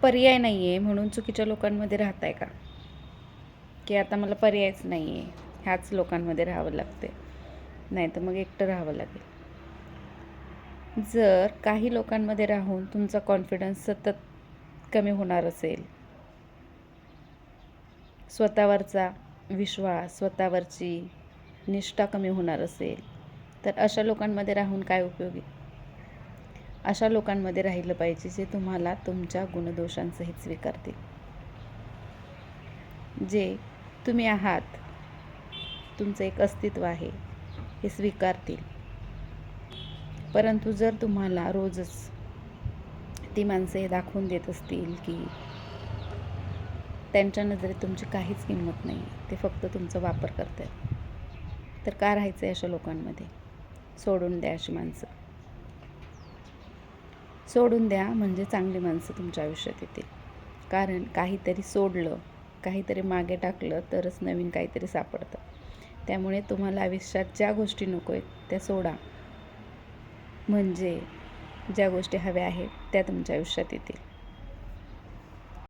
पर्याय नाही आहे म्हणून चुकीच्या लोकांमध्ये राहताय का? की आता मला पर्यायच नाही आहे, ह्याच लोकांमध्ये राहावं लागते, नाही तर मग एकटं राहावं लागेल. जर काही लोकांमध्ये राहून तुमचा कॉन्फिडन्स सतत कमी होणार असेल, स्वतःवरचा विश्वास, स्वतःवरची निष्ठा कमी होणार असेल, तर अशा लोकांमध्ये राहून काय उपयोगी? अशा लोकांमध्ये राहिलं पाहिजे जे तुम्हाला तुमच्या गुणदोषांसहित स्वीकारतील, जे तुम्ही आहात, तुमचं एक अस्तित्व आहे हे स्वीकारतील. परंतु जर तुम्हाला रोजच ती माणसे दाखवून देत असतील की त्यांच्या नजरेत तुमची काहीच किंमत नाही, ते फक्त तुमचा वापर करत आहेत, तर का राहायचं आहे अशा लोकांमध्ये? सोडून द्या अशी माणसं, सोडून द्या, म्हणजे चांगली माणसं तुमच्या आयुष्यात येतील. कारण काहीतरी सोडलं, काहीतरी मागे टाकलं तरच नवीन काहीतरी सापडतं. त्यामुळे तुम्हाला आयुष्यात ज्या गोष्टी नको आहेत त्या सोडा, म्हणजे ज्या गोष्टी हव्या आहेत त्या तुमच्या आयुष्यात येतील.